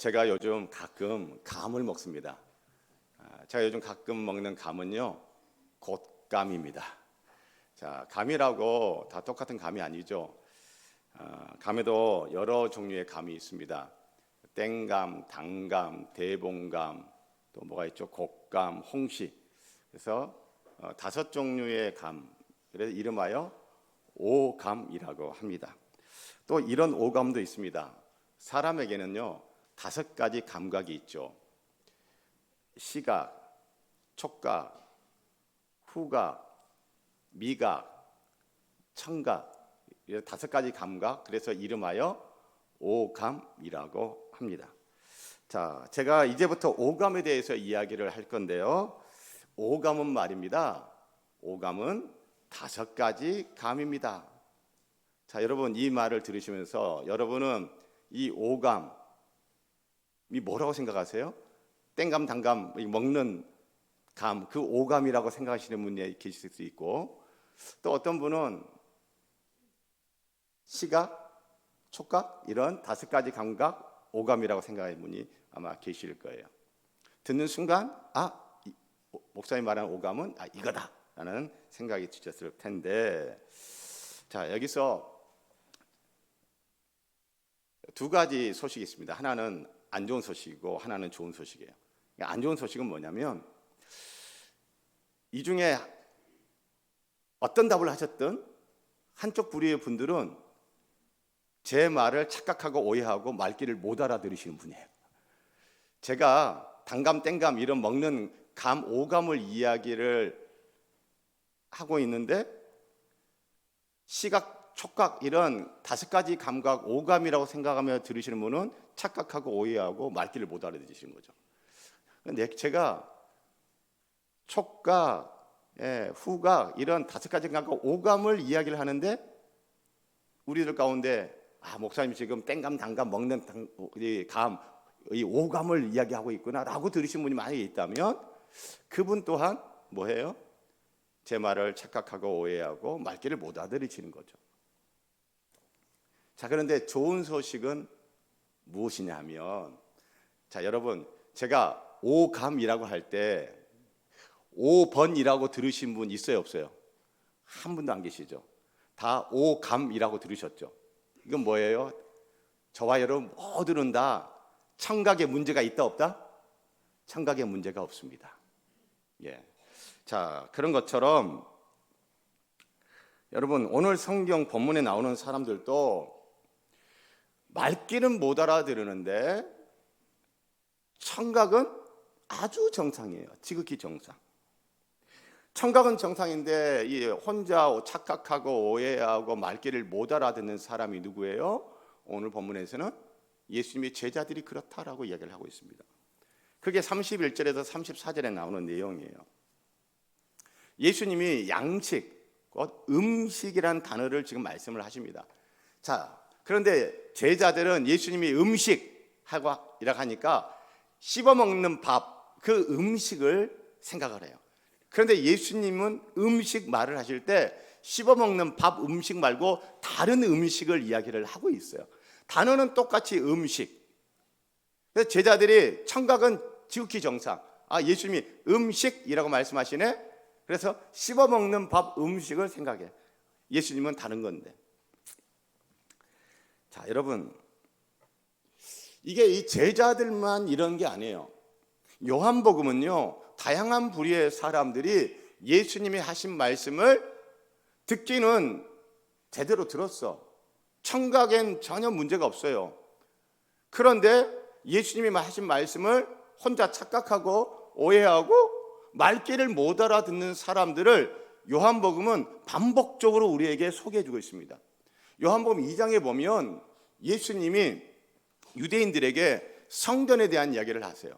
제가 요즘 가끔 감을 먹습니다. 제가 요즘 가끔 먹는 감은요, 곶감입니다. 자, 감이라고 다 똑같은 감이 아니죠. 감에도 여러 종류의 감이 있습니다. 땡감, 당감, 대봉감, 또 뭐가 있죠? 곶감, 홍시. 그래서 5종류의 감, 그래서 이름하여 오감이라고 합니다. 또 이런 오감도 있습니다. 사람에게는요 5가지 감각이 있죠. 시각, 촉각, 후각, 미각, 청각, 5가지 감각, 그래서 이름하여 오감이라고 합니다. 자, 제가 이제부터 오감에 대해서 이야기를 할 건데요. 오감은 말입니다. 오감은 5가지 감입니다. 자, 여러분 이 말을 들으시면서 여러분은 이 오감이 뭐라고 생각하세요? 땡감, 당감, 먹는 감, 그 오감이라고 생각하시는 분이 계실 수 있고, 또 어떤 분은 시각, 촉각 이런 5가지 감각, 오감이라고 생각하는 분이 아마 계실 거예요. 듣는 순간 목사님 말하는 오감은 이거다라는 생각이 드셨을 텐데, 자, 여기서 2가지 소식이 있습니다. 하나는 안 좋은 소식이고 하나는 좋은 소식이에요. 안 좋은 소식은 뭐냐면, 이 중에 어떤 답을 하셨든 한쪽 부류의 분들은 제 말을 착각하고 오해하고 말귀를 못 알아들으시는 분이에요. 제가 당감, 땡감 이런 먹는 감, 오감을 이야기를 하고 있는데, 시각, 촉각 이런 5가지 감각, 오감이라고 생각하며 들으시는 분은 착각하고 오해하고 말귀를 못 알아들으시는 거죠. 근데 제가 촉각, 후각 이런 5가지 감각, 오감을 이야기를 하는데, 우리들 가운데 목사님 지금 땡감, 당감 먹는 이 감, 이 오감을 이야기하고 있구나라고 들으신 분이 만약에 있다면, 그분 또한 뭐예요? 제 말을 착각하고 오해하고 말귀를 못 알아들으시는 거죠. 자, 그런데 좋은 소식은 무엇이냐 하면, 자, 여러분 제가 오감이라고 할 때 5번이라고 들으신 분 있어요, 없어요? 한 분도 안 계시죠? 다 오감이라고 들으셨죠? 이건 뭐예요? 저와 여러분 모두는 다 청각에 문제가 있다 없다? 청각에 문제가 없습니다. 예. 자, 그런 것처럼 여러분 오늘 성경 본문에 나오는 사람들도 말귀는 못 알아들으는데 청각은 아주 정상이에요. 지극히 정상. 청각은 정상인데 이 혼자 착각하고 오해하고 말귀를 못 알아듣는 사람이 누구예요? 오늘 본문에서는 예수님의 제자들이 그렇다라고 이야기를 하고 있습니다. 그게 31절에서 34절에 나오는 내용이에요. 예수님이 양식, 음식이라는 단어를 지금 말씀을 하십니다. 자, 그런데 제자들은 예수님이 음식이라고 하니까 씹어먹는 밥, 그 음식을 생각을 해요. 그런데 예수님은 음식 말을 하실 때 씹어먹는 밥, 음식 말고 다른 음식을 이야기를 하고 있어요. 단어는 똑같이 음식. 그래서 제자들이 청각은 지극히 정상. 예수님이 음식이라고 말씀하시네. 그래서 씹어먹는 밥, 음식을 생각해. 예수님은 다른 건데. 자, 여러분, 이게 이 제자들만 이런 게 아니에요. 요한복음은요, 다양한 부류의 사람들이 예수님이 하신 말씀을 듣기는 제대로 들었어. 청각엔 전혀 문제가 없어요. 그런데 예수님이 하신 말씀을 혼자 착각하고 오해하고 말귀를 못 알아듣는 사람들을 요한복음은 반복적으로 우리에게 소개해주고 있습니다. 요한복음 2장에 보면 예수님이 유대인들에게 성전에 대한 이야기를 하세요.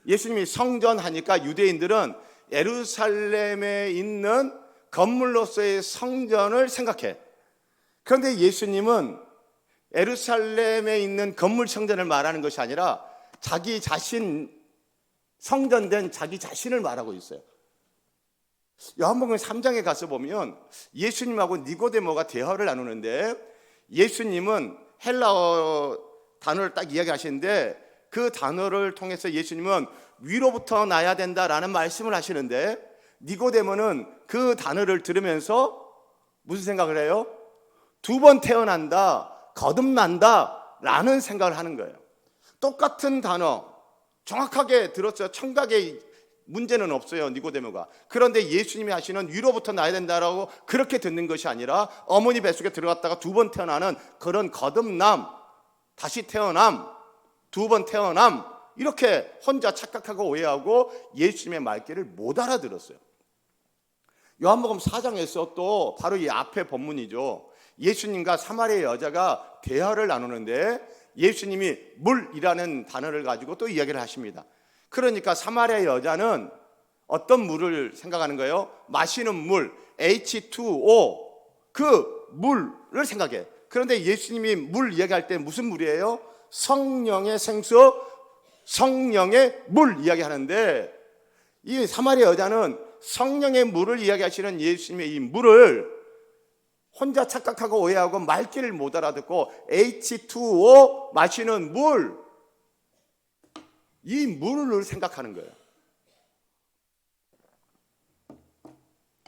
예수님이 성전 하니까 유대인들은 예루살렘에 있는 건물로서의 성전을 생각해. 그런데 예수님은 예루살렘에 있는 건물 성전을 말하는 것이 아니라 자기 자신, 성전된 자기 자신을 말하고 있어요. 요한복음 3장에 가서 보면 예수님하고 니고데모가 대화를 나누는데, 예수님은 헬라어 단어를 딱 이야기하시는데 그 단어를 통해서 예수님은 위로부터 나야 된다라는 말씀을 하시는데, 니고데모는 그 단어를 들으면서 무슨 생각을 해요? 두 번 태어난다, 거듭난다 라는 생각을 하는 거예요. 똑같은 단어 정확하게 들었어요. 청각에 문제는 없어요, 니고데모가. 그런데 예수님이 하시는 위로부터 나야 된다라고 그렇게 듣는 것이 아니라 어머니 뱃속에 들어갔다가 두 번 태어나는 그런 거듭남, 다시 태어남, 두 번 태어남, 이렇게 혼자 착각하고 오해하고 예수님의 말귀를 못 알아들었어요. 요한복음 4장에서 또 바로 이 앞에 본문이죠. 예수님과 사마리아 여자가 대화를 나누는데 예수님이 물이라는 단어를 가지고 또 이야기를 하십니다. 그러니까 사마리아 여자는 어떤 물을 생각하는 거예요? 마시는 물, H2O, 그 물을 생각해. 그런데 예수님이 물 이야기할 때 무슨 물이에요? 성령의 생수, 성령의 물 이야기하는데, 이 사마리아 여자는 성령의 물을 이야기하시는 예수님의 이 물을 혼자 착각하고 오해하고 말귀를 못 알아듣고 H2O, 마시는 물, 이 물을 생각하는 거예요.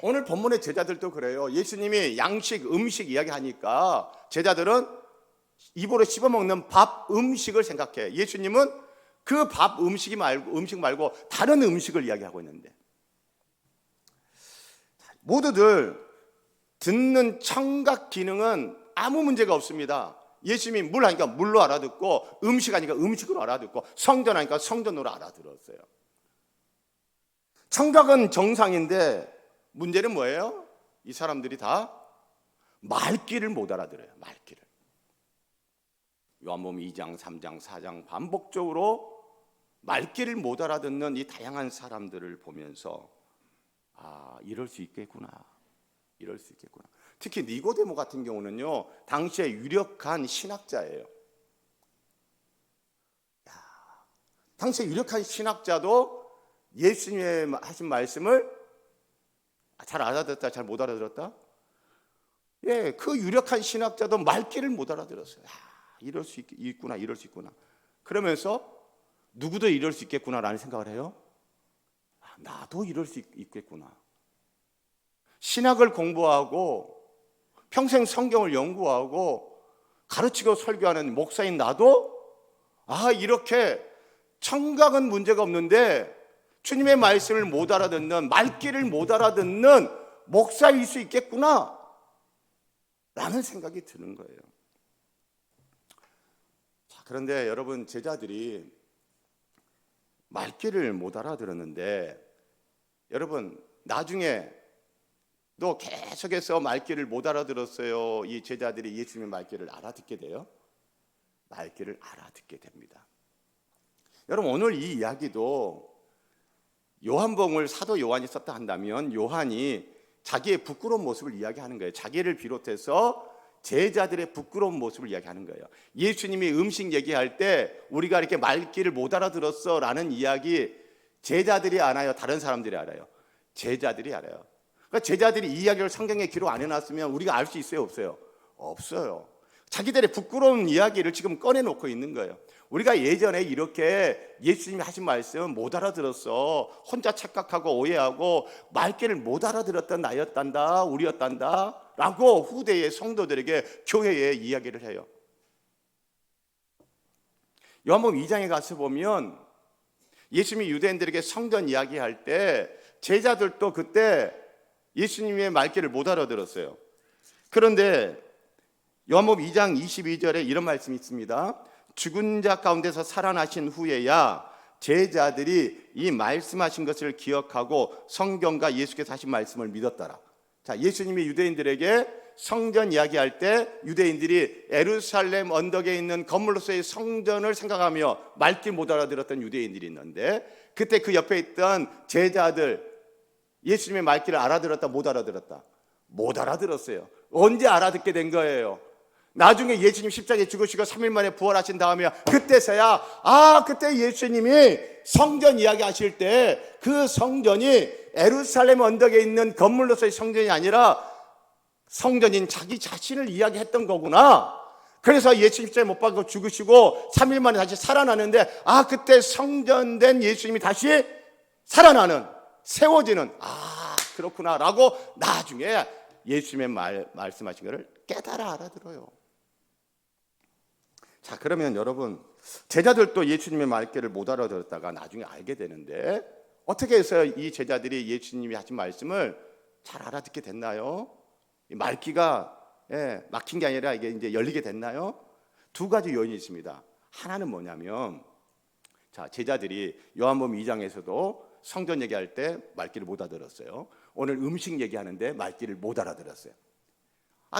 오늘 본문의 제자들도 그래요. 예수님이 양식, 음식 이야기하니까 제자들은 입으로 씹어먹는 밥, 음식을 생각해. 예수님은 그 밥, 음식 말고 다른 음식을 이야기하고 있는데, 모두들 듣는 청각 기능은 아무 문제가 없습니다. 예수님이 물 하니까 물로 알아듣고, 음식 하니까 음식으로 알아듣고, 성전 하니까 성전으로 알아들었어요. 청각은 정상인데 문제는 뭐예요? 이 사람들이 다 말귀를 못 알아들어요. 말귀를. 요한복음 2장, 3장, 4장 반복적으로 말귀를 못 알아듣는 이 다양한 사람들을 보면서 이럴 수 있겠구나. 이럴 수 있겠구나. 특히 니고데모 같은 경우는요, 당시에 유력한 신학자예요. 당시에 유력한 신학자도 예수님의 하신 말씀을 잘 알아들었다, 잘 못 알아들었다? 예, 그 유력한 신학자도 말귀를 못 알아들었어요. 이럴 수 있구나, 이럴 수 있구나. 그러면서 누구도 이럴 수 있겠구나라는 생각을 해요. 나도 이럴 수 있겠구나. 신학을 공부하고 평생 성경을 연구하고 가르치고 설교하는 목사인 나도 이렇게 청각은 문제가 없는데 주님의 말씀을 못 알아듣는, 말귀를 못 알아듣는 목사일 수 있겠구나 라는 생각이 드는 거예요. 그런데 여러분, 제자들이 말귀를 못 알아들었는데, 여러분 나중에 또 계속해서 말귀를 못 알아들었어요. 이 제자들이 예수님의 말귀를 알아듣게 돼요. 말귀를 알아듣게 됩니다. 여러분, 오늘 이 이야기도 요한복음을 사도 요한이 썼다 한다면 요한이 자기의 부끄러운 모습을 이야기하는 거예요. 자기를 비롯해서 제자들의 부끄러운 모습을 이야기하는 거예요. 예수님이 음식 얘기할 때 우리가 이렇게 말귀를 못 알아들었어 라는 이야기, 제자들이 알아요? 다른 사람들이 알아요? 제자들이 알아요. 그러니까 제자들이 이 이야기를 성경에 기록 안 해놨으면 우리가 알 수 있어요? 없어요? 없어요. 자기들의 부끄러운 이야기를 지금 꺼내놓고 있는 거예요. 우리가 예전에 이렇게 예수님이 하신 말씀 못 알아들었어, 혼자 착각하고 오해하고 말귀를 못 알아들었던 나였단다, 우리였단다 라고 후대의 성도들에게 교회에 이야기를 해요. 요한복음 2장에 가서 보면 예수님이 유대인들에게 성전 이야기할 때 제자들도 그때 예수님의 말귀를 못 알아들었어요. 그런데 요한복음 2장 22절에 이런 말씀이 있습니다. 죽은 자 가운데서 살아나신 후에야 제자들이 이 말씀하신 것을 기억하고 성경과 예수께서 하신 말씀을 믿었더라. 자, 예수님이 유대인들에게 성전 이야기할 때 유대인들이 예루살렘 언덕에 있는 건물로서의 성전을 생각하며 말귀 못 알아들었던 유대인들이 있는데, 그때 그 옆에 있던 제자들 예수님의 말귀를 알아들었다, 못 알아들었다? 못 알아들었어요. 언제 알아듣게 된 거예요? 나중에 예수님 십자가에 죽으시고 3일 만에 부활하신 다음에 그때서야 그때 예수님이 성전 이야기하실 때 그 성전이 예루살렘 언덕에 있는 건물로서의 성전이 아니라 성전인 자기 자신을 이야기했던 거구나. 그래서 예수님 십자가에 못 박고 죽으시고 3일 만에 다시 살아나는데, 그때 성전된 예수님이 다시 살아나는, 세워지는, 그렇구나 라고 나중에 예수님의 말씀하신 것을 깨달아 알아들어요. 자, 그러면 여러분, 제자들도 예수님의 말귀를 못 알아들었다가 나중에 알게 되는데, 어떻게 해서 이 제자들이 예수님이 하신 말씀을 잘 알아듣게 됐나요? 이 말귀가 막힌 게 아니라 이게 이제 열리게 됐나요? 두 가지 요인이 있습니다. 하나는 뭐냐면, 자, 제자들이 요한복음 2장에서도 성전 얘기할 때 말귀를 못 알아들었어요. 오늘 음식 얘기하는데 말귀를 못 알아들었어요.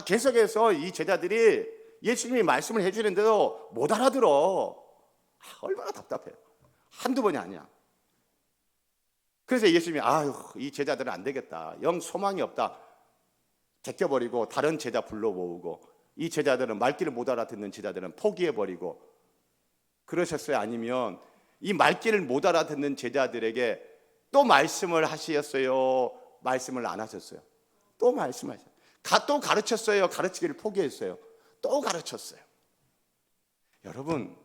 계속해서 이 제자들이 예수님이 말씀을 해주는데도 못 알아들어. 얼마나 답답해요. 한두 번이 아니야. 그래서 예수님이 이 제자들은 안 되겠다. 영 소망이 없다. 제껴버리고 다른 제자 불러 모으고, 이 제자들은 말귀를 못 알아듣는 제자들은 포기해버리고 그러셨어요? 아니면 이 말귀를 못 알아듣는 제자들에게 또 말씀을 하셨어요? 말씀을 안 하셨어요? 또 말씀하셨어요. 또 가르쳤어요? 가르치기를 포기했어요? 또 가르쳤어요. 여러분,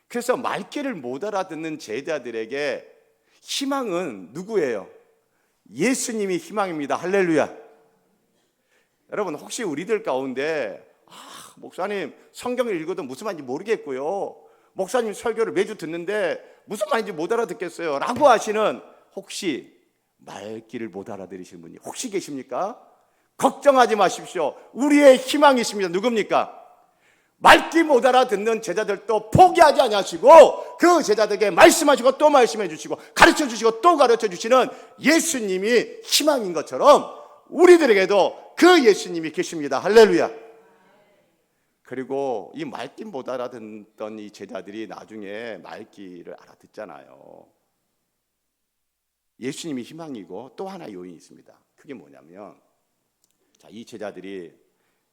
그래서 말귀를 못 알아듣는 제자들에게 희망은 누구예요? 예수님이 희망입니다. 할렐루야. 여러분, 혹시 우리들 가운데 목사님 성경을 읽어도 무슨 말인지 모르겠고요, 목사님 설교를 매주 듣는데 무슨 말인지 못 알아듣겠어요 라고 하시는, 혹시 말귀를 못 알아들으시는 분이 혹시 계십니까? 걱정하지 마십시오. 우리의 희망이 있습니다. 누굽니까? 말귀 못 알아듣는 제자들도 포기하지 않으시고 그 제자들에게 말씀하시고 또 말씀해 주시고 가르쳐 주시고 또 가르쳐 주시는 예수님이 희망인 것처럼 우리들에게도 그 예수님이 계십니다. 할렐루야. 그리고 이 말귀 못 알아듣던 이 제자들이 나중에 말귀를 알아듣잖아요. 예수님이 희망이고 또 하나 요인이 있습니다. 그게 뭐냐면, 자, 이 제자들이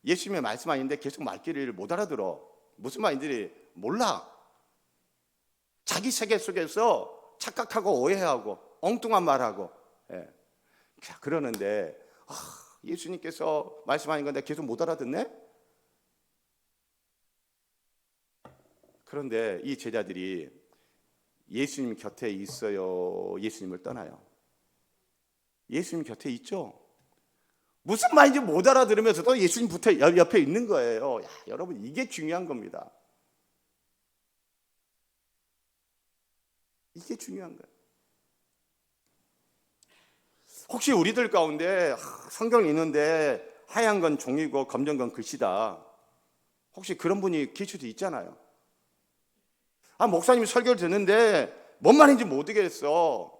예수님의 말씀 아닌데 계속 말귀를 못 알아들어. 무슨 말인지 몰라. 자기 세계 속에서 착각하고 오해하고 엉뚱한 말하고. 자, 그러는데 예수님께서 말씀하신 건데 계속 못 알아듣네? 그런데 이 제자들이 예수님 곁에 있어요? 예수님을 떠나요? 예수님 곁에 있죠? 무슨 말인지 못 알아들으면서도 예수님 옆에 있는 거예요. 여러분, 이게 중요한 겁니다. 이게 중요한 거예요. 혹시 우리들 가운데 성경을 읽는데 하얀 건 종이고 검정 건 글씨다, 혹시 그런 분이 계실 수도 있잖아요. 목사님 설교를 듣는데 뭔 말인지 모르겠어.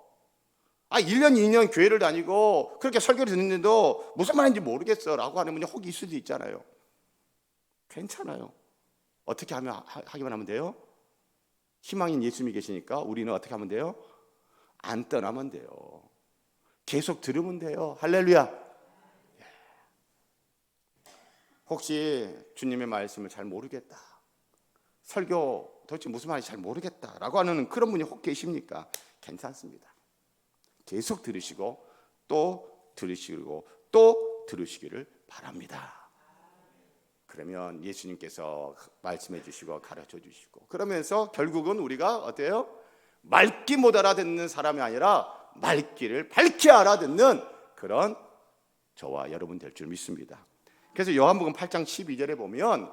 1년 2년 교회를 다니고 그렇게 설교를 듣는데도 무슨 말인지 모르겠어 라고 하는 분이 혹 있을 수도 있잖아요. 괜찮아요. 어떻게 하기만 하면 돼요? 희망인 예수님이 계시니까 우리는 어떻게 하면 돼요? 안 떠나면 돼요. 계속 들으면 돼요. 할렐루야. 혹시 주님의 말씀을 잘 모르겠다, 설교 도대체 무슨 말인지 잘 모르겠다 라고 하는 그런 분이 혹 계십니까? 괜찮습니다. 계속 들으시고 또 들으시고 또 들으시기를 바랍니다. 그러면 예수님께서 말씀해 주시고 가르쳐 주시고, 그러면서 결국은 우리가 어때요? 말귀 못 알아듣는 사람이 아니라 말귀를 밝히 알아듣는 그런 저와 여러분 될 줄 믿습니다. 그래서 요한복음 8장 12절에 보면,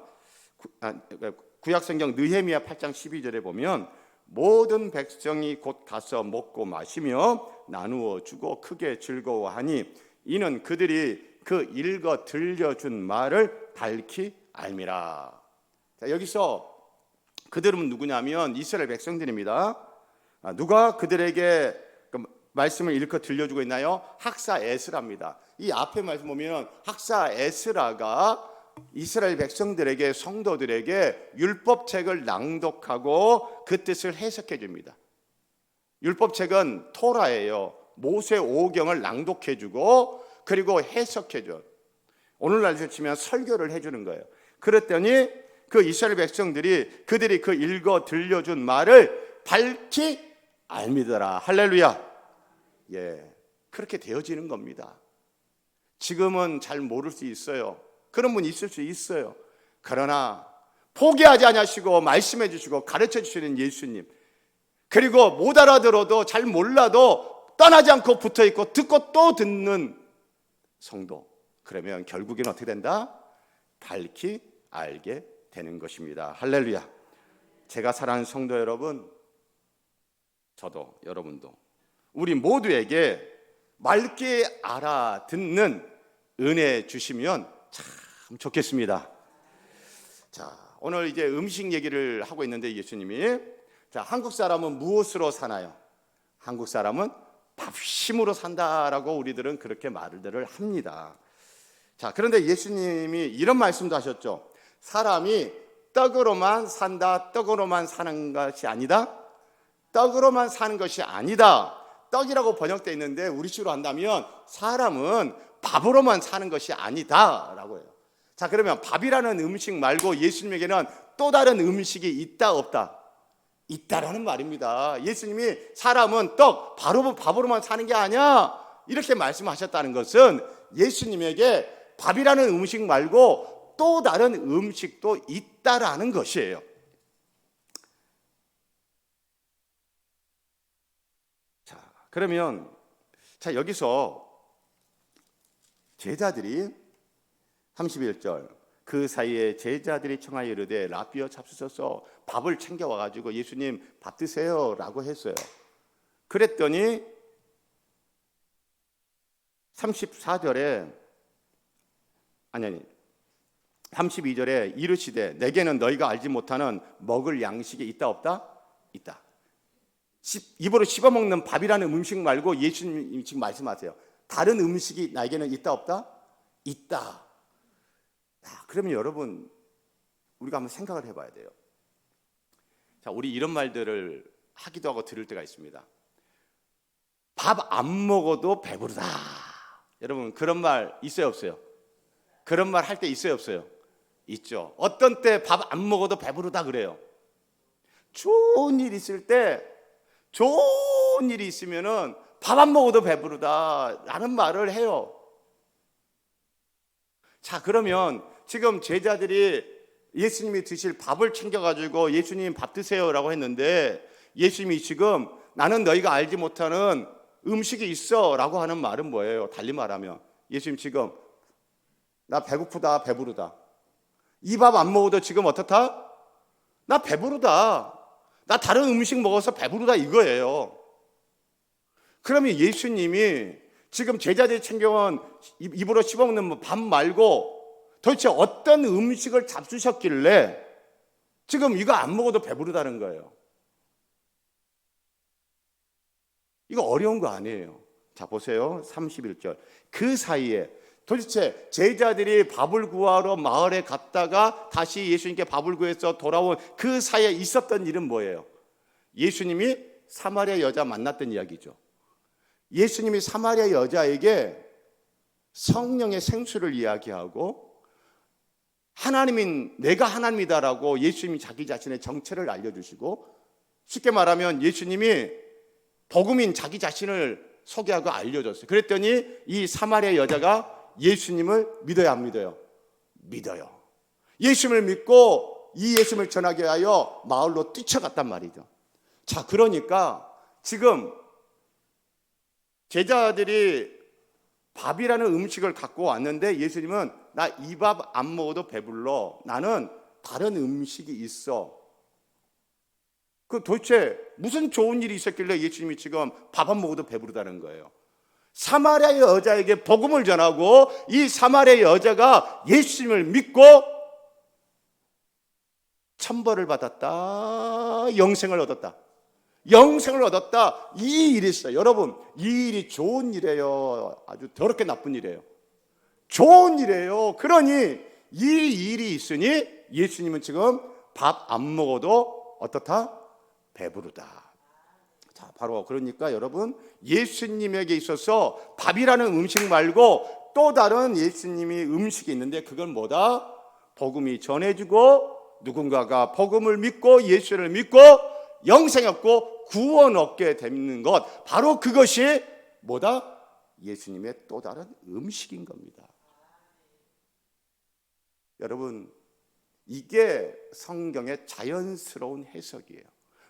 구약성경 느헤미야 8장 12절에 보면, 모든 백성이 곧 가서 먹고 마시며 나누어 주고 크게 즐거워하니 이는 그들이 그 읽어 들려준 말을 밝히 알미라. 자, 여기서 그들은 누구냐면 이스라엘 백성들입니다. 누가 그들에게 그 말씀을 읽어 들려주고 있나요? 학사 에스라입니다. 이 앞에 말씀 보면 학사 에스라가 이스라엘 백성들에게, 성도들에게 율법책을 낭독하고 그 뜻을 해석해 줍니다. 율법책은 토라예요. 모세 오경을 낭독해 주고 그리고 해석해 줘. 오늘날로 치면 설교를 해 주는 거예요. 그랬더니 그 이스라엘 백성들이 그들이 그 읽어 들려준 말을 밝히 알미더라. 할렐루야. 그렇게 되어지는 겁니다. 지금은 잘 모를 수 있어요. 그런 분이 있을 수 있어요. 그러나 포기하지 않으시고 말씀해 주시고 가르쳐 주시는 예수님, 그리고 못 알아들어도 잘 몰라도 떠나지 않고 붙어 있고 듣고 또 듣는 성도, 그러면 결국에는 어떻게 된다? 밝히 알게 되는 것입니다. 할렐루야. 제가 사랑하는 성도 여러분, 저도 여러분도 우리 모두에게 맑게 알아듣는 은혜 주시면 참 좋겠습니다. 자, 오늘 이제 음식 얘기를 하고 있는데 예수님이, 자, 한국 사람은 무엇으로 사나요? 한국 사람은 밥심으로 산다라고 우리들은 그렇게 말들을 합니다. 자, 그런데 예수님이 이런 말씀도 하셨죠. 사람이 떡으로만 산다, 떡으로만 사는 것이 아니다. 떡으로만 사는 것이 아니다. 떡이라고 번역되어 있는데 우리 식으로 한다면 사람은 밥으로만 사는 것이 아니다라고 해요. 자, 그러면 밥이라는 음식 말고 예수님에게는 또 다른 음식이 있다 없다? 있다라는 말입니다. 예수님이 사람은 떡, 밥으로만 사는 게 아니야 이렇게 말씀하셨다는 것은 예수님에게 밥이라는 음식 말고 또 다른 음식도 있다라는 것이에요. 자, 그러면 여기서 제자들이 31절, 그 사이에 제자들이 청하여 이르되 라비어 잡수셔서 밥을 챙겨와 가지고 예수님 밥 드세요 라고 했어요. 그랬더니 32절에 이르시되 내게는 너희가 알지 못하는 먹을 양식이 있다 없다? 있다. 입으로 씹어먹는 밥이라는 음식 말고 예수님이 지금 말씀하세요. 다른 음식이 나에게는 있다 없다? 있다. 그러면 여러분, 우리가 한번 생각을 해봐야 돼요. 자, 우리 이런 말들을 하기도 하고 들을 때가 있습니다. 밥 안 먹어도 배부르다. 여러분, 그런 말 있어요 없어요? 그런 말 할 때 있어요 없어요? 있죠. 어떤 때 밥 안 먹어도 배부르다 그래요. 좋은 일 있을 때, 좋은 일이 있으면은 밥 안 먹어도 배부르다라는 말을 해요. 자, 그러면 지금 제자들이 예수님이 드실 밥을 챙겨가지고 예수님 밥 드세요라고 했는데, 예수님이 지금 나는 너희가 알지 못하는 음식이 있어라고 하는 말은 뭐예요? 달리 말하면 예수님 지금 나 배고프다, 배부르다. 이 밥 안 먹어도 지금 어떻다? 나 배부르다. 나 다른 음식 먹어서 배부르다 이거예요. 그러면 예수님이 지금 제자들이 챙겨온 입으로 씹어먹는 밥 말고 도대체 어떤 음식을 잡수셨길래 지금 이거 안 먹어도 배부르다는 거예요. 이거 어려운 거 아니에요. 자, 보세요. 31절. 그 사이에 도대체 제자들이 밥을 구하러 마을에 갔다가 다시 예수님께 밥을 구해서 돌아온 그 사이에 있었던 일은 뭐예요? 예수님이 사마리아 여자 만났던 이야기죠. 예수님이 사마리아 여자에게 성령의 생수를 이야기하고 하나님인 내가 하나님이다라고 예수님이 자기 자신의 정체를 알려주시고, 쉽게 말하면 예수님이 복음인 자기 자신을 소개하고 알려줬어요. 그랬더니 이 사마리아 여자가 예수님을 믿어야 안 믿어요? 믿어요. 예수님을 믿고 이 예수님을 전하게 하여 마을로 뛰쳐갔단 말이죠. 자, 그러니까 지금 제자들이 밥이라는 음식을 갖고 왔는데 예수님은 나 이 밥 안 먹어도 배불러. 나는 다른 음식이 있어. 그 도대체 무슨 좋은 일이 있었길래 예수님이 지금 밥 안 먹어도 배부르다는 거예요? 사마리아 여자에게 복음을 전하고 이 사마리아 여자가 예수님을 믿고 천벌을 받았다, 영생을 얻었다. 영생을 얻었다. 이 일이 있어요. 여러분, 이 일이 좋은 일이에요? 아주 더럽게 나쁜 일이에요? 좋은 일이에요. 그러니 이 일이 있으니 예수님은 지금 밥 안 먹어도 어떻다? 배부르다. 자, 바로 그러니까 여러분, 예수님에게 있어서 밥이라는 음식 말고 또 다른 예수님이 음식이 있는데 그건 뭐다? 복음이 전해지고 누군가가 복음을 믿고 예수를 믿고 영생 얻고 구원 얻게 되는 것, 바로 그것이 뭐다? 예수님의 또 다른 음식인 겁니다. 여러분, 이게 성경의 자연스러운 해석이에요.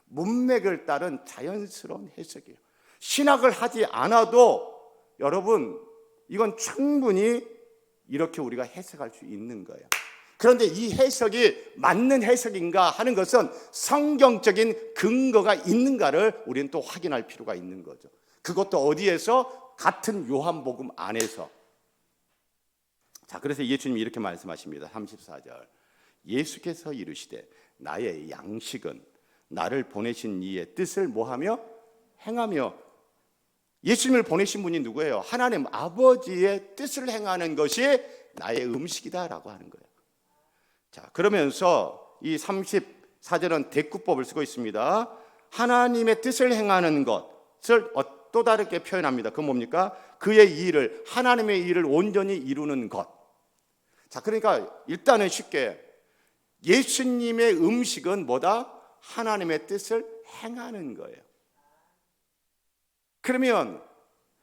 문맥을 따른 자연스러운 해석이에요. 신학을 하지 않아도 여러분 이건 충분히 이렇게 우리가 해석할 수 있는 거예요. 그런데 이 해석이 맞는 해석인가 하는 것은 성경적인 근거가 있는가를 우리는 또 확인할 필요가 있는 거죠. 그것도 어디에서? 같은 요한복음 안에서. 자, 그래서 예수님이 이렇게 말씀하십니다. 34절. 예수께서 이르시되 나의 양식은 나를 보내신 이의 뜻을 뭐하며? 행하며. 예수님을 보내신 분이 누구예요? 하나님 아버지의 뜻을 행하는 것이 나의 음식이다라고 하는 거예요. 자, 그러면서 이 34절은 대꾸법을 쓰고 있습니다. 하나님의 뜻을 행하는 것을 또 다르게 표현합니다. 그건 뭡니까? 그의 일을, 하나님의 일을 온전히 이루는 것. 자, 그러니까 일단은 쉽게 예수님의 음식은 뭐다? 하나님의 뜻을 행하는 거예요. 그러면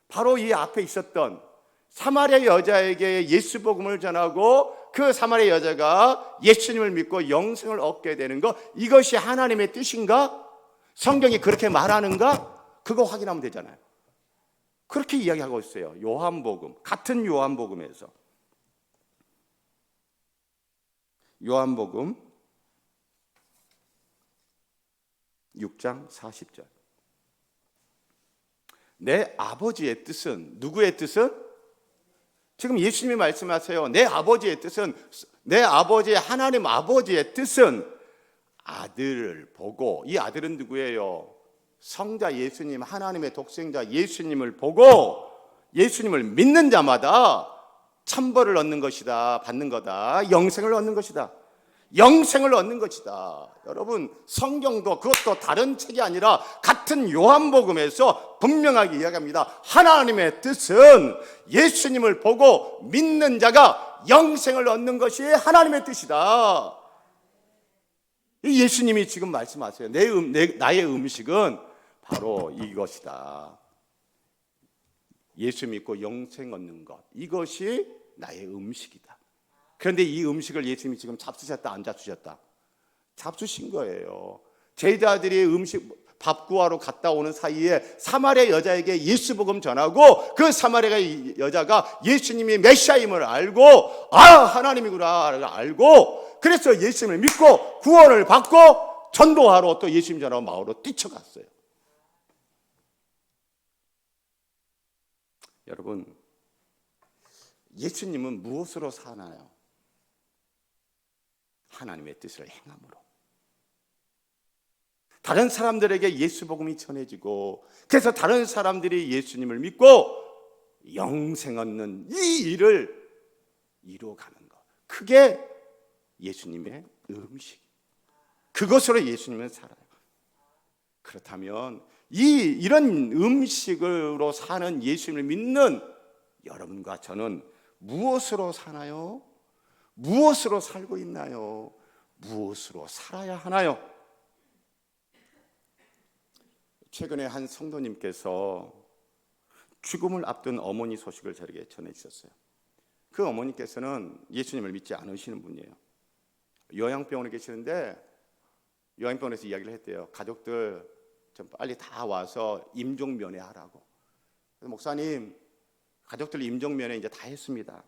바로 이 앞에 있었던 사마리아 여자에게 예수 복음을 전하고 그 사마리아 여자가 예수님을 믿고 영생을 얻게 되는 것, 이것이 하나님의 뜻인가? 성경이 그렇게 말하는가? 그거 확인하면 되잖아요. 그렇게 이야기하고 있어요. 요한복음, 같은 요한복음에서. 요한복음 6장 40절. 내 아버지의 뜻은, 누구의 뜻은? 지금 예수님이 말씀하세요. 내 아버지의 뜻은, 내 아버지의, 하나님 아버지의 뜻은 아들을 보고, 이 아들은 누구예요? 성자 예수님, 하나님의 독생자 예수님을 보고 예수님을 믿는 자마다 천벌을 얻는 것이다, 받는 거다, 영생을 얻는 것이다, 영생을 얻는 것이다. 여러분, 성경도 그것도 다른 책이 아니라 같은 요한복음에서 분명하게 이야기합니다. 하나님의 뜻은 예수님을 보고 믿는 자가 영생을 얻는 것이 하나님의 뜻이다. 예수님이 지금 말씀하세요. 나의 음식은 바로 이것이다. 예수 믿고 영생 얻는 것, 이것이 나의 음식이다. 그런데 이 음식을 예수님이 지금 잡수셨다, 안 잡수셨다? 잡수신 거예요. 제자들이 밥 구하러 갔다 오는 사이에 사마리아 여자에게 예수 복음 전하고, 그 사마리아 여자가 예수님이 메시아임을 알고, 아, 하나님이구나 알고, 그래서 예수님을 믿고 구원을 받고 전도하러 또 예수님 전하고 마을로 뛰쳐갔어요. 여러분, 예수님은 무엇으로 사나요? 하나님의 뜻을 행함으로. 다른 사람들에게 예수 복음이 전해지고, 그래서 다른 사람들이 예수님을 믿고 영생 얻는 이 일을 이루어가는 것, 그게 예수님의 음식. 그것으로 예수님은 살아요. 그렇다면 이런 음식으로 사는 예수님을 믿는 여러분과 저는 무엇으로 사나요? 무엇으로 살고 있나요? 무엇으로 살아야 하나요? 최근에 한 성도님께서 죽음을 앞둔 어머니 소식을 저에게 전해주셨어요. 그 어머니께서는 예수님을 믿지 않으시는 분이에요. 요양병원에 계시는데 요양병원에서 이야기를 했대요. 가족들 좀 빨리 다 와서 임종면회하라고. 그래서 목사님, 가족들 임종면회 이제 다 했습니다.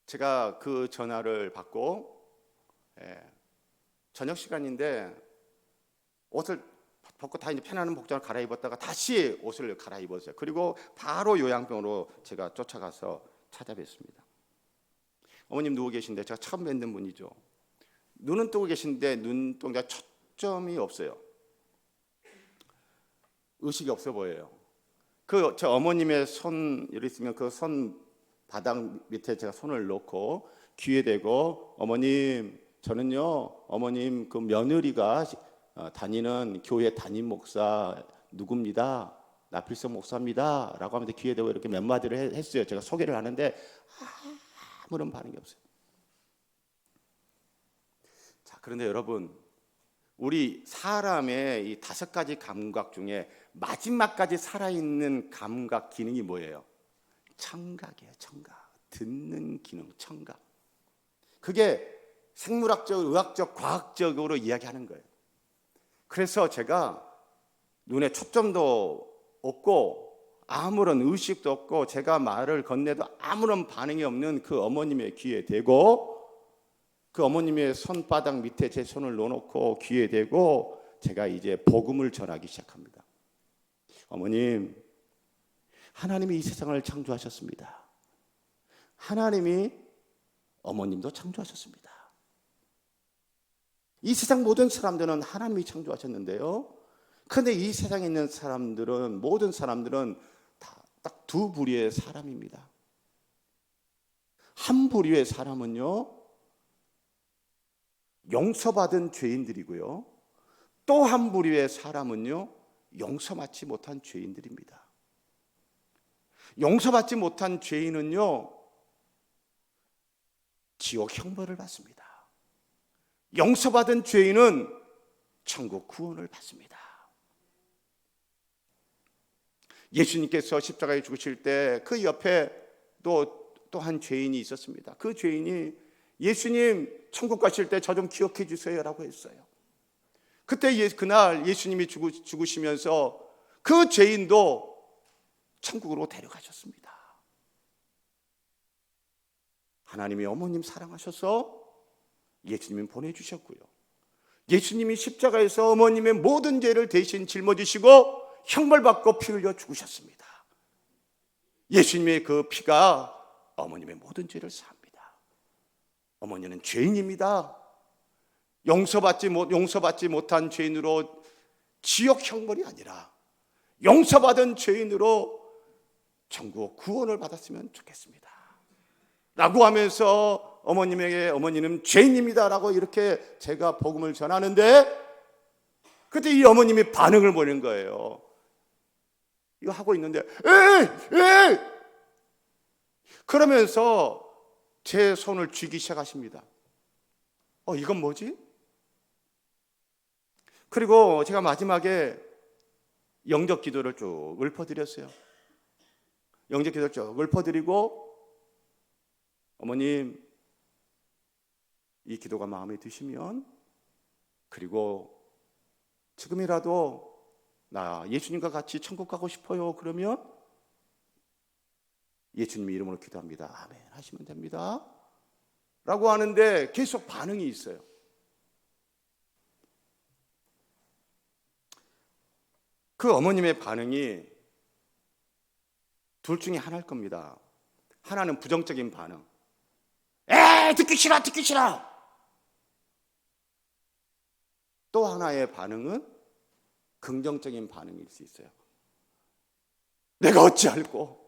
제가 그 전화를 받고 저녁 시간인데 옷을 벗고 다 이제 편안한 복장을 갈아입었다가 다시 옷을 갈아입었어요. 그리고 바로 요양병으로 제가 쫓아가서 찾아뵀습니다. 어머님 누워 계신데 제가 처음 뵙는 분이죠. 눈은 뜨고 계신데 눈동자 초점이 없어요. 의식이 없어 보여요. 그 저 어머님의 손 이렇게 있으면 그 손 바닥 밑에 제가 손을 놓고 귀에 대고, 어머님, 저는요 어머님 그 며느리가 다니는 교회 담임 목사 누구입니다. 나필성 목사입니다 라고 하면서 귀에 대고 이렇게 몇 마디를 했어요. 제가 소개를 하는데 아무런 반응이 없어요. 자, 그런데 여러분, 우리 사람의 이 5가지 감각 중에 마지막까지 살아있는 감각 기능이 뭐예요? 청각이에요. 청각. 듣는 기능, 청각. 그게 생물학적, 의학적, 과학적으로 이야기하는 거예요. 그래서 제가 눈에 초점도 없고 아무런 의식도 없고 제가 말을 건네도 아무런 반응이 없는 그 어머님의 귀에 대고, 그 어머님의 손바닥 밑에 제 손을 놓아놓고 귀에 대고 제가 이제 복음을 전하기 시작합니다. 어머님, 하나님이 이 세상을 창조하셨습니다. 하나님이 어머님도 창조하셨습니다. 이 세상 모든 사람들은 하나님이 창조하셨는데요, 그런데 이 세상에 있는 사람들은, 모든 사람들은 다 딱 두 부류의 사람입니다. 한 부류의 사람은요, 용서받은 죄인들이고요, 또 한 부류의 사람은요, 용서받지 못한 죄인들입니다. 용서받지 못한 죄인은요, 지옥 형벌을 받습니다. 용서받은 죄인은 천국 구원을 받습니다. 예수님께서 십자가에 죽으실 때 그 옆에 또 한 죄인이 있었습니다. 그 죄인이 예수님 천국 가실 때 저 좀 기억해 주세요 라고 했어요. 그때 그날 예수님이 죽으시면서 그 죄인도 천국으로 데려가셨습니다. 하나님이 어머님 사랑하셔서 예수님을 보내주셨고요, 예수님이 십자가에서 어머님의 모든 죄를 대신 짊어지시고 형벌받고 피 흘려 죽으셨습니다. 예수님의 그 피가 어머님의 모든 죄를 사합니다. 어머니는 죄인입니다. 용서받지 못한 죄인으로 지옥 형벌이 아니라 용서받은 죄인으로 천국 구원을 받았으면 좋겠습니다 라고 하면서 어머니는 죄인입니다 라고 이렇게 제가 복음을 전하는데, 그때 이 어머님이 반응을 보이는 거예요. 이거 하고 있는데 에이 그러면서 제 손을 쥐기 시작하십니다. 이건 뭐지? 그리고 제가 마지막에 영적 기도를 쭉 읊어드렸어요. 영적 기도를 쭉 읊어드리고, 어머님, 이 기도가 마음에 드시면, 그리고 지금이라도 나 예수님과 같이 천국 가고 싶어요, 그러면 예수님 이름으로 기도합니다, 아멘 하시면 됩니다 라고 하는데 계속 반응이 있어요. 그 어머님의 반응이 둘 중에 하나일 겁니다. 하나는 부정적인 반응, 듣기 싫어. 또 하나의 반응은 긍정적인 반응일 수 있어요. 내가 어찌할꼬?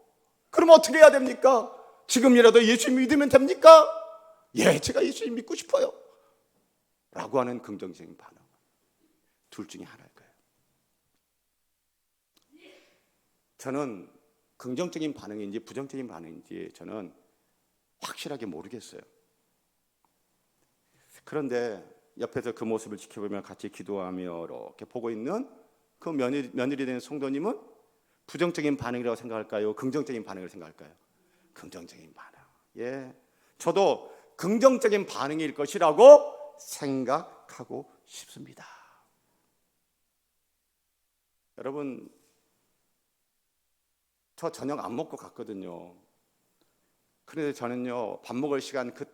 그럼 어떻게 해야 됩니까? 지금이라도 예수 믿으면 됩니까? 예, 제가 예수 믿고 싶어요 라고 하는 긍정적인 반응. 둘 중에 하나일 거예요. 저는 긍정적인 반응인지 부정적인 반응인지 저는 확실하게 모르겠어요. 그런데 옆에서 그 모습을 지켜보며 같이 기도하며 이렇게 보고 있는 그 며느리 된 성도님은 부정적인 반응이라고 생각할까요? 긍정적인 반응을 생각할까요? 긍정적인 반응. 예, 저도 긍정적인 반응일 것이라고 생각하고 싶습니다. 여러분, 저 저녁 안 먹고 갔거든요. 그런데 저는요, 밥 먹을 시간 그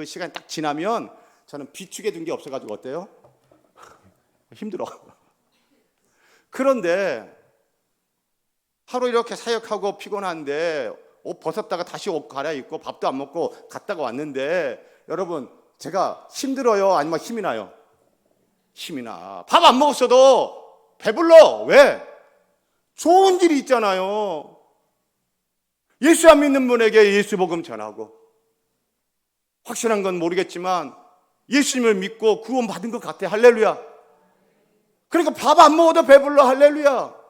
시간이 딱 지나면 저는 비축해 둔 게 없어가지고 어때요? 힘들어. 그런데 하루 이렇게 사역하고 피곤한데 옷 벗었다가 다시 옷 갈아입고 밥도 안 먹고 갔다가 왔는데, 여러분, 제가 힘들어요? 아니면 힘이 나요? 힘이 나. 밥 안 먹었어도 배불러. 왜? 좋은 일이 있잖아요. 예수 안 믿는 분에게 예수 복음 전하고, 확실한 건 모르겠지만 예수님을 믿고 구원 받은 것 같아. 할렐루야. 그러니까 밥 안 먹어도 배불러. 할렐루야.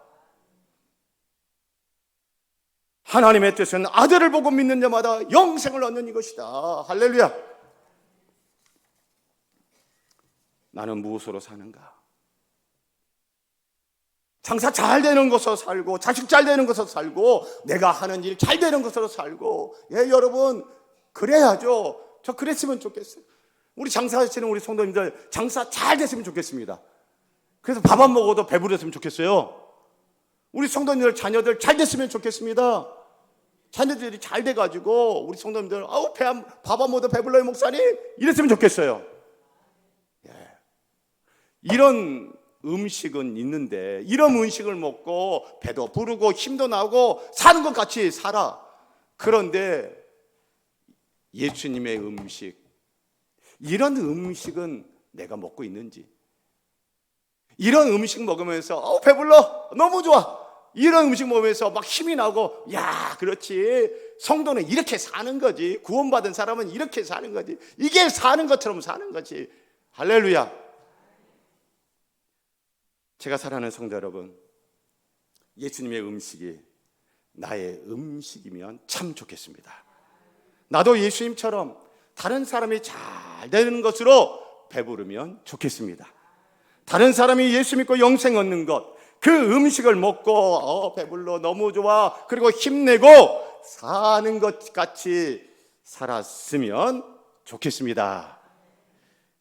하나님의 뜻은 아들을 보고 믿는 자마다 영생을 얻는 이것이다. 할렐루야. 나는 무엇으로 사는가? 장사 잘 되는 것으로 살고, 자식 잘 되는 것으로 살고, 내가 하는 일 잘 되는 것으로 살고. 예, 여러분, 그래야죠. 저 그랬으면 좋겠어요. 우리 장사하시는 우리 성도님들 장사 잘 됐으면 좋겠습니다. 그래서 밥 안 먹어도 배부르셨으면 좋겠어요. 우리 성도님들 자녀들 잘 됐으면 좋겠습니다. 자녀들이 잘 돼가지고 우리 성도님들 밥 안 먹어도 배불러요 목사님 이랬으면 좋겠어요. 예. 이런 음식은 있는데 이런 음식을 먹고 배도 부르고 힘도 나고 사는 것 같이 살아. 그런데 예수님의 음식, 이런 음식은 내가 먹고 있는지, 이런 음식 먹으면서 배불러 너무 좋아 이런 음식 먹으면서 막 힘이 나고, 야 그렇지 성도는 이렇게 사는 거지, 구원받은 사람은 이렇게 사는 거지, 이게 사는 것처럼 사는 거지. 할렐루야. 제가 사랑하는 성도 여러분, 예수님의 음식이 나의 음식이면 참 좋겠습니다. 나도 예수님처럼 다른 사람이 잘 되는 것으로 배부르면 좋겠습니다. 다른 사람이 예수 믿고 영생 얻는 것, 그 음식을 먹고 배불러 너무 좋아 그리고 힘내고 사는 것 같이 살았으면 좋겠습니다.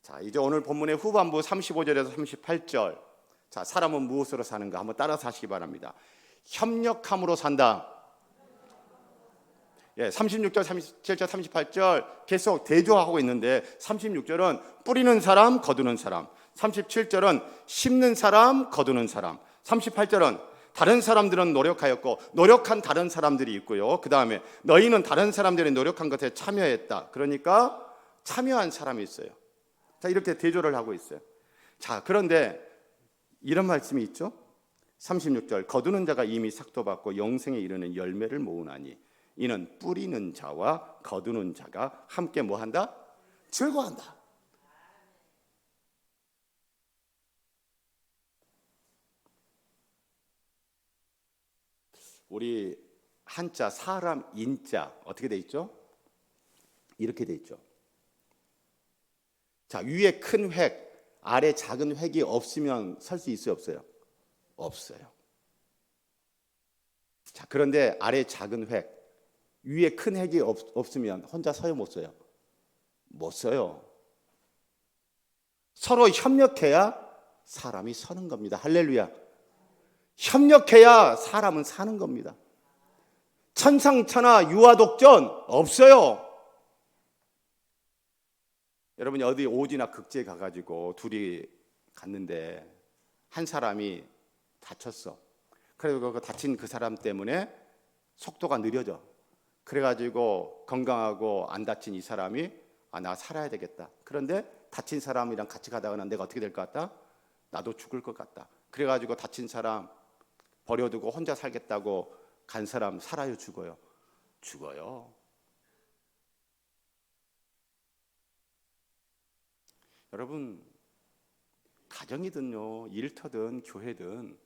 자, 이제 오늘 본문의 후반부 35절에서 38절. 자, 사람은 무엇으로 사는가 한번 따라서 하시기 바랍니다. 협력함으로 산다. 예, 36절, 37절, 38절 계속 대조하고 있는데 36절은 뿌리는 사람, 거두는 사람, 37절은 심는 사람, 거두는 사람, 38절은 다른 사람들은 노력하였고 노력한 다른 사람들이 있고요. 그 다음에 너희는 다른 사람들이 노력한 것에 참여했다. 그러니까 참여한 사람이 있어요. 자, 이렇게 대조를 하고 있어요. 자, 그런데 이런 말씀이 있죠. 36절, 거두는 자가 이미 삭도받고 영생에 이르는 열매를 모으나니 이는 뿌리는 자와 거두는 자가 함께 뭐한다? 즐거워한다. 우리 한자 사람 인자 어떻게 돼 있죠? 이렇게 돼 있죠. 자, 위에 큰 획, 아래 작은 획이 없으면 설 수 있어요, 없어요? 없어요. 자, 그런데 아래 작은 획, 위에 큰 획이 없으면 혼자 서요, 못 서요? 못 서요. 서로 협력해야 사람이 서는 겁니다. 할렐루야. 협력해야 사람은 사는 겁니다. 천상천하 유아독전 없어요. 여러분이 어디 오지나 극지에 가가지고 둘이 갔는데 한 사람이 다쳤어. 그리고 그 다친 그 사람 때문에 속도가 느려져. 그래가지고 건강하고 안 다친 이 사람이 나 살아야 되겠다. 그런데 다친 사람이랑 같이 가다가 내가 어떻게 될 것 같다? 나도 죽을 것 같다. 그래가지고 다친 사람 버려두고 혼자 살겠다고 간 사람 살아요, 죽어요? 죽어요. 여러분, 가정이든요, 일터든 교회든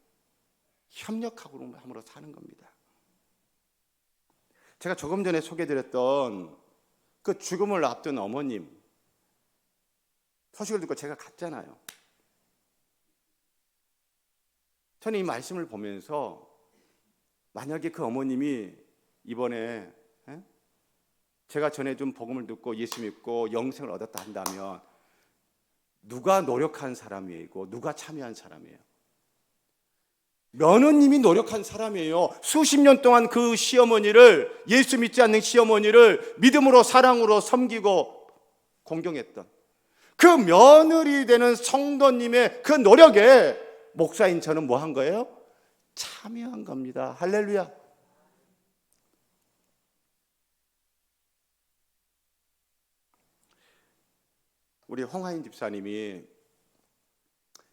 협력함으로 사는 겁니다. 제가 조금 전에 소개드렸던 그 죽음을 앞둔 어머님 소식을 듣고 제가 갔잖아요. 저는 이 말씀을 보면서 만약에 그 어머님이 이번에 제가 전해준 복음을 듣고 예수 믿고 영생을 얻었다 한다면 누가 노력한 사람이고 누가 참여한 사람이에요? 며느님이 노력한 사람이에요. 수십 년 동안 그 시어머니를, 예수 믿지 않는 시어머니를 믿음으로 사랑으로 섬기고 공경했던 그 며느리 되는 성도님의 그 노력에 목사인 저는 뭐 한 거예요? 참여한 겁니다. 할렐루야. 우리 홍하인 집사님이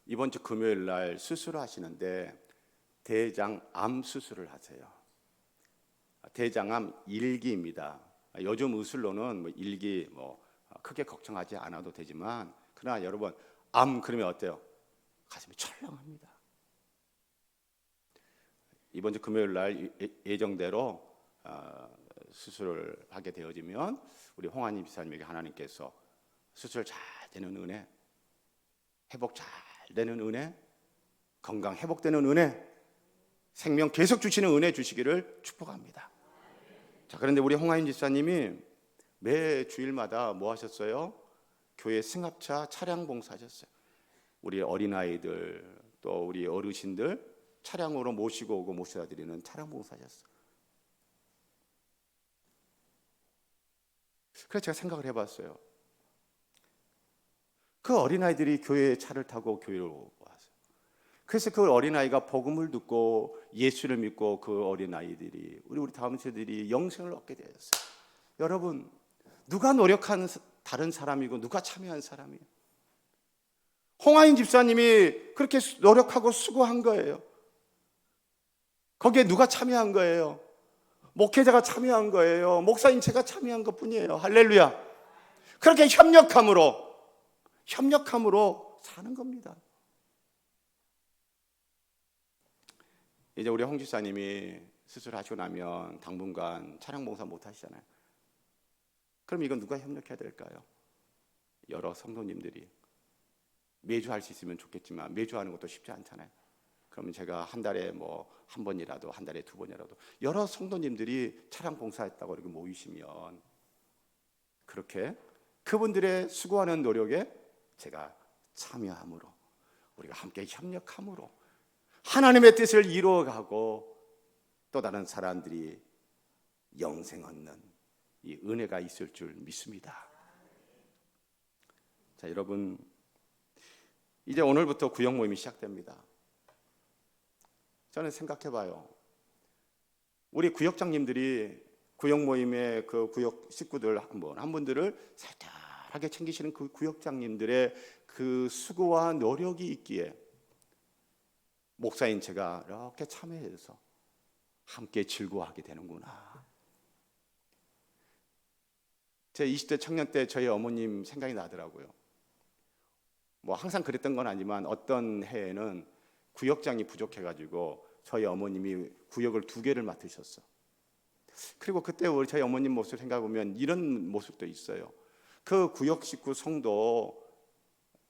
이번 주 금요일 날 수술을 하시는데 대장암 수술을 하세요. 대장암 1기입니다. 요즘 의술로는 1기 크게 걱정하지 않아도 되지만, 그러나 여러분 암 그러면 어때요? 가슴이 철렁합니다. 이번 주 금요일 날 예정대로 수술을 하게 되어지면 우리 홍하인 집사님에게 하나님께서 수술 잘 되는 은혜, 회복 잘 되는 은혜, 건강 회복되는 은혜, 생명 계속 주시는 은혜 주시기를 축복합니다. 자, 그런데 우리 홍하인 집사님이 매 주일마다 뭐 하셨어요? 교회 승합차 차량 봉사하셨어요. 우리 어린아이들 또 우리 어르신들 차량으로 모시고 오고 모셔다 드리는 차량 봉사하셨어요. 그래서 제가 생각을 해봤어요. 그 어린아이들이 교회에 차를 타고 교회로 왔어요. 그래서 그 어린아이가 복음을 듣고 예수를 믿고 그 어린아이들이 우리 다음 세대들이 영생을 얻게 되었어요. 여러분, 누가 노력한 다른 사람이고 누가 참여한 사람이에요? 홍하인 집사님이 그렇게 노력하고 수고한 거예요. 거기에 누가 참여한 거예요? 목회자가 참여한 거예요. 목사님 제가 참여한 것뿐이에요. 할렐루야. 그렇게 협력함으로 사는 겁니다. 이제 우리 홍 집사님이 수술하시고 나면 당분간 차량 봉사 못 하시잖아요. 그럼 이건 누가 협력해야 될까요? 여러 성도님들이. 매주 할 수 있으면 좋겠지만 매주 하는 것도 쉽지 않잖아요. 그러면 제가 한 달에 뭐 한 번이라도, 한 달에 두 번이라도 여러 성도님들이 차량 봉사했다고 이렇게 모이시면 그렇게 그분들의 수고하는 노력에 제가 참여함으로, 우리가 함께 협력함으로 하나님의 뜻을 이루어가고 또 다른 사람들이 영생 얻는 이 은혜가 있을 줄 믿습니다. 자, 여러분, 이제 오늘부터 구역 모임이 시작됩니다. 저는 생각해봐요. 우리 구역장님들이 구역 모임의 그 구역 식구들 한 분들을 살뜰하게 챙기시는 그 구역장님들의 그 수고와 노력이 있기에 목사인 제가 이렇게 참여해서 함께 즐거워하게 되는구나. 제 20대 청년 때 저희 어머님 생각이 나더라고요. 뭐 항상 그랬던 건 아니지만 어떤 해에는 구역장이 부족해가지고 저희 어머님이 구역을 2개를 맡으셨어. 그리고 그때 우리 저희 어머님 모습을 생각해보면 이런 모습도 있어요. 그 구역 식구 성도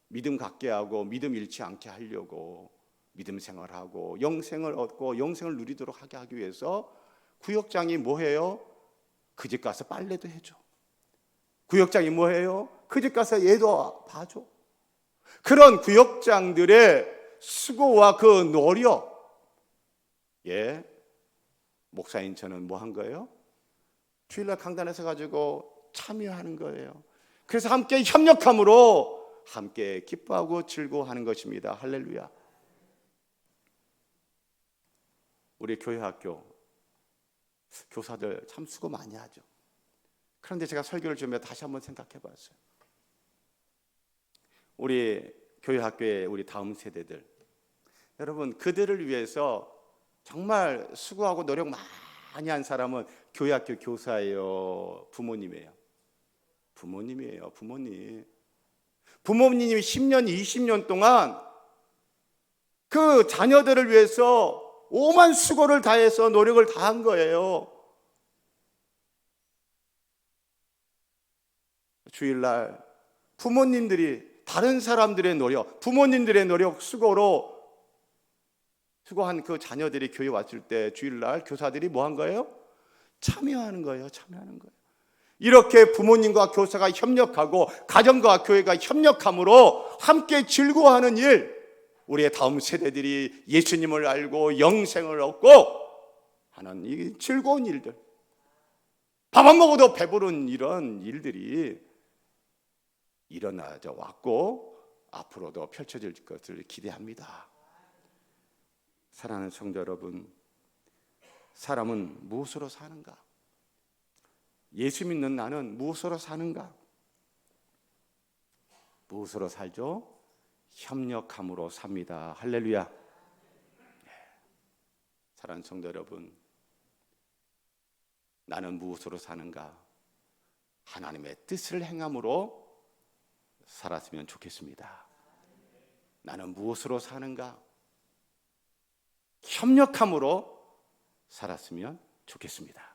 믿음 갖게 하고 믿음 잃지 않게 하려고 믿음 생활하고 영생을 얻고 영생을 누리도록 하기 위해서 구역장이 뭐 해요? 그 집 가서 빨래도 해줘. 구역장이 뭐 해요? 그 집 가서 얘도 봐줘. 그런 구역장들의 수고와 그 노력, 목사인 저는 뭐 한 거예요? 주일날 강단에서 가지고 참여하는 거예요. 그래서 함께 협력함으로 함께 기뻐하고 즐거워하는 것입니다. 할렐루야. 우리 교회 학교 교사들 참 수고 많이 하죠. 그런데 제가 설교를 준비해 다시 한번 생각해 봤어요. 우리 교회 학교의 우리 다음 세대들, 여러분, 그들을 위해서 정말 수고하고 노력 많이 한 사람은 교회 학교 교사예요, 부모님이에요? 부모님이에요. 부모님이 10년, 20년 동안 그 자녀들을 위해서 오만 수고를 다해서 노력을 다한 거예요. 주일날 부모님들이 다른 사람들의 노력, 부모님들의 노력, 수고한 그 자녀들이 교회 왔을 때 주일날 교사들이 뭐 한 거예요? 참여하는 거예요. 이렇게 부모님과 교사가 협력하고 가정과 교회가 협력함으로 함께 즐거워하는 일, 우리의 다음 세대들이 예수님을 알고 영생을 얻고 하는 이 즐거운 일들, 밥 안 먹어도 배부른 이런 일들이 일어나져 왔고 앞으로도 펼쳐질 것을 기대합니다. 사랑하는 성도 여러분, 사람은 무엇으로 사는가? 예수 믿는 나는 무엇으로 사는가? 무엇으로 살죠? 협력함으로 삽니다. 할렐루야. 사랑하는 성도 여러분, 나는 무엇으로 사는가? 하나님의 뜻을 행함으로 살았으면 좋겠습니다. 나는 무엇으로 사는가? 협력함으로 살았으면 좋겠습니다.